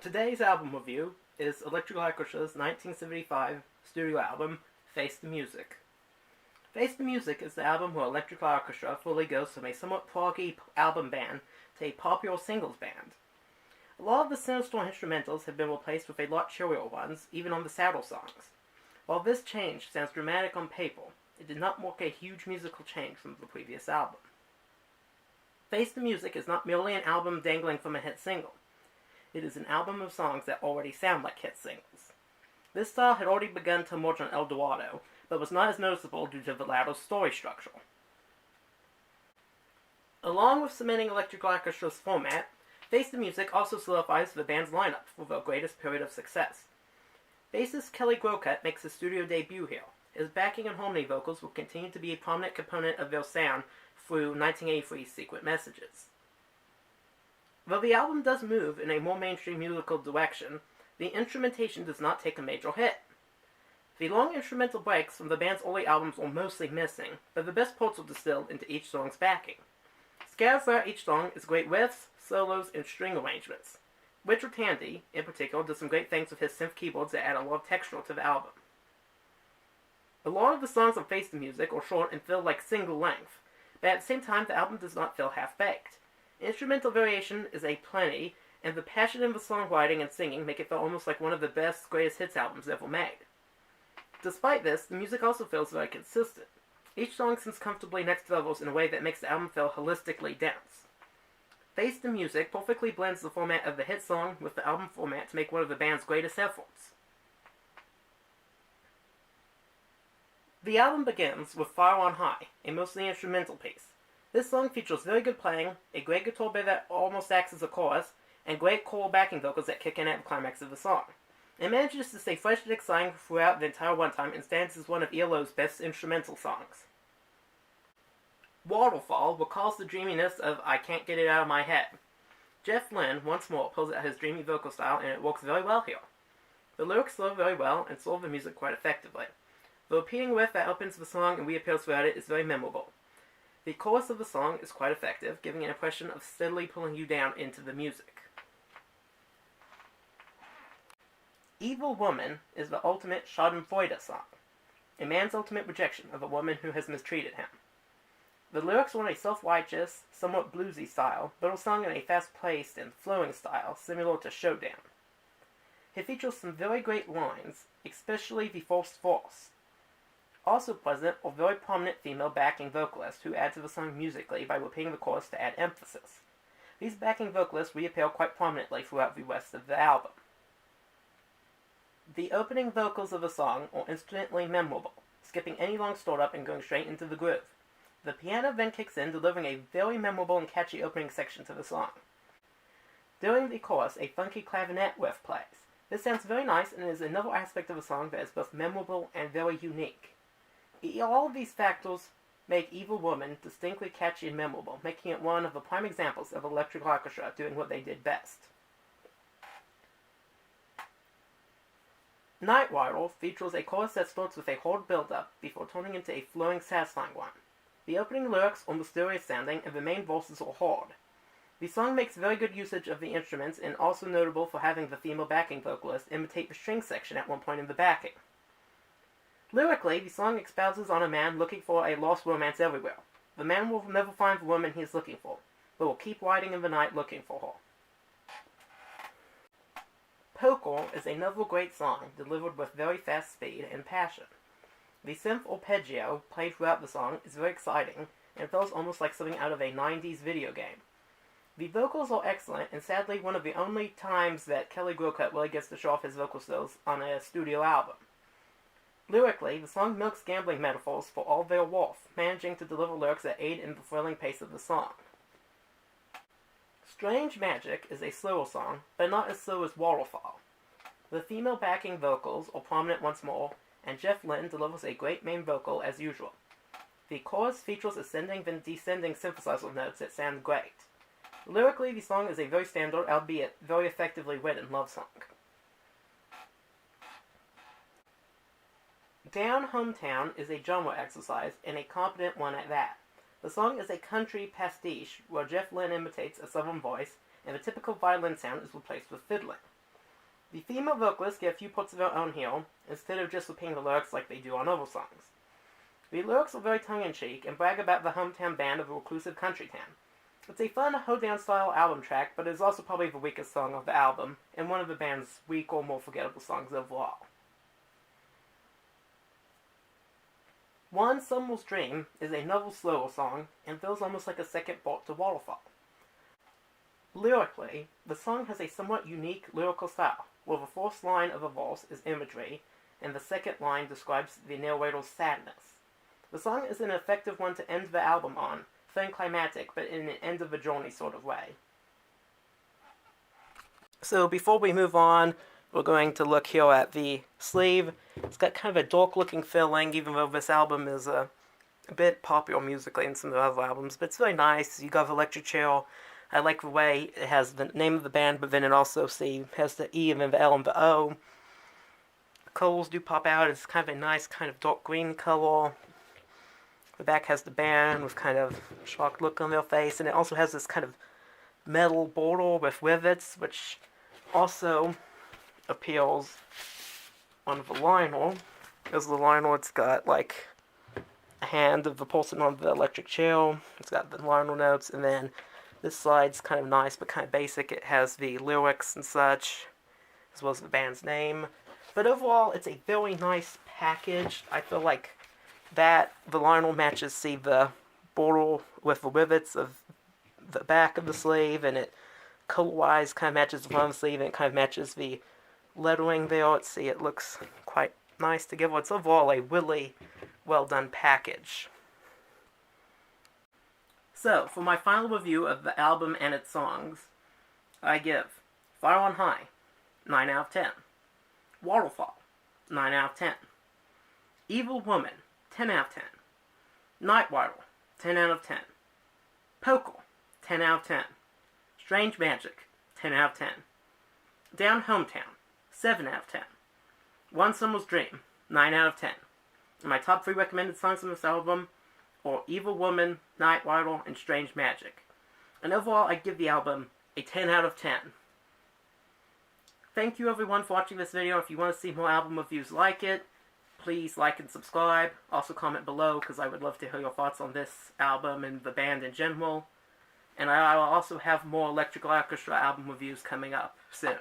Today's album review is Electric Light Orchestra's 1975 studio album, Face the Music. Face the Music is the album where Electric Light Orchestra fully goes from a somewhat proggy album band to a popular singles band. A lot of the sinister instrumentals have been replaced with a lot cheerier ones, even on the sadder songs. While this change sounds dramatic on paper, it did not mark a huge musical change from the previous album. Face the Music is not merely an album dangling from a hit single. It is an album of songs that already sound like hit singles. This style had already begun to emerge on El Dorado, but was not as noticeable due to the latter's story structure. Along with cementing Electric Light Orchestra's format, Face the Music also solidifies the band's lineup for their greatest period of success. Bassist Kelly Grocott makes his studio debut here. His backing and harmony vocals will continue to be a prominent component of their sound through 1983's Secret Messages. Though the album does move in a more mainstream musical direction, the instrumentation does not take a major hit. The long instrumental breaks from the band's early albums are mostly missing, but the best parts are distilled into each song's backing. Scattered throughout each song is great riffs, solos, and string arrangements. Richard Tandy, in particular, does some great things with his synth keyboards that add a lot of texture to the album. A lot of the songs on Face the Music are short and feel like single length, but at the same time the album does not feel half-baked. Instrumental variation is a plenty, and the passion in the songwriting and singing make it feel almost like one of the best, greatest hits albums ever made. Despite this, the music also feels very consistent. Each song sits comfortably next to the others in a way that makes the album feel holistically dense. Face the Music perfectly blends the format of the hit song with the album format to make one of the band's greatest efforts. The album begins with Fire on High, a mostly instrumental piece. This song features very good playing, a great guitar bit that almost acts as a chorus, and great choral backing vocals that kick in at the climax of the song. It manages to stay fresh and exciting throughout the entire runtime and stands as one of Elo'S best instrumental songs. Waterfall recalls the dreaminess of I Can't Get It Out of My Head. Jeff Lynne, once more, pulls out his dreamy vocal style, and it works very well here. The lyrics flow very well and solve the music quite effectively. The repeating riff that opens the song and reappears throughout it is very memorable. The chorus of the song is quite effective, giving an impression of steadily pulling you down into the music. Evil Woman is the ultimate schadenfreude song, a man's ultimate rejection of a woman who has mistreated him. The lyrics are in a self-righteous, somewhat bluesy style, but are sung in a fast-paced and flowing style similar to Showdown. It features some very great lines, especially the first verse. Also present are very prominent female backing vocalists who add to the song musically by repeating the chorus to add emphasis. These backing vocalists reappear quite prominently throughout the rest of the album. The opening vocals of the song are instantly memorable, skipping any long start-up and going straight into the groove. The piano then kicks in, delivering a very memorable and catchy opening section to the song. During the chorus, a funky clavinet riff plays. This sounds very nice and is another aspect of the song that is both memorable and very unique. All of these factors make Evil Woman distinctly catchy and memorable, making it one of the prime examples of Electric Light Orchestra doing what they did best. Nightrider features a chorus that starts with a hard build-up before turning into a flowing, satisfying one. The opening lyrics are mysterious sounding and the main verses are hard. The song makes very good usage of the instruments and also notable for having the female backing vocalist imitate the string section at one point in the backing. Lyrically, the song espouses on a man looking for a lost romance everywhere. The man will never find the woman he is looking for, but will keep riding in the night looking for her. Poker is another great song, delivered with very fast speed and passion. The synth arpeggio played throughout the song is very exciting, and feels almost like something out of a 90s video game. The vocals are excellent, and sadly one of the only times that Kelly Grocott really gets to show off his vocal skills on a studio album. Lyrically, the song milks gambling metaphors for all their worth, managing to deliver lyrics that aid in the thrilling pace of the song. Strange Magic is a slower song, but not as slow as Waterfall. The female backing vocals are prominent once more, and Jeff Lynne delivers a great main vocal as usual. The chorus features ascending then descending synthesizer notes that sound great. Lyrically, the song is a very standard, albeit very effectively written love song. Down Hometown is a genre exercise, and a competent one at that. The song is a country pastiche, where Jeff Lynne imitates a southern voice, and the typical violin sound is replaced with fiddling. The female vocalists get a few parts of their own here, instead of just repeating the lyrics like they do on other songs. The lyrics are very tongue-in-cheek and brag about the hometown band of a reclusive country town. It's a fun hoedown-style album track, but it is also probably the weakest song of the album, and one of the band's weak or more forgettable songs overall. One Summer's Dream is another slower song, and feels almost like a second part to Waterfall. Lyrically, the song has a somewhat unique lyrical style, where the first line of a verse is imagery, and the second line describes the narrator's sadness. The song is an effective one to end the album on, feeling climactic, but in an end of the journey sort of way. So before we move on, we're going to look here at the sleeve. It's got kind of a dark-looking feeling, even though this album is a bit popular musically in some of the other albums, but it's very nice. You got the electric chair. I like the way it has the name of the band, but then it also has the E and then the L and the O. The colors do pop out. It's kind of a nice kind of dark green color. The back has the band with kind of shocked look on their face, and it also has this kind of metal border with rivets, which also appeals on the liner. As the liner, it's got like a hand of the person on the electric chair. It's got the liner notes, and then this side's kind of nice but kind of basic. It has the lyrics and such, as well as the band's name. But overall, it's a very nice package. I feel like that the liner matches, the border with the rivets of the back of the sleeve, and it color-wise kind of matches the front of the sleeve, and it kind of matches the lettering there. Let's see, it looks quite nice together. It's overall a really well-done package. So, for my final review of the album and its songs, I give Fire on High, 9 out of 10. Waterfall, 9 out of 10. Evil Woman, 10 out of 10. Nightrider, 10 out of 10. Poker, 10 out of 10. Strange Magic, 10 out of 10. Down Hometown, 7 out of 10. One Summer's Dream, 9 out of 10. And my top 3 recommended songs on this album are Evil Woman, Nightrider, and Strange Magic. And overall, I give the album a 10 out of 10. Thank you everyone for watching this video. If you want to see more album reviews like it, please like and subscribe. Also comment below, because I would love to hear your thoughts on this album and the band in general. And I will also have more Electric Light Orchestra album reviews coming up soon.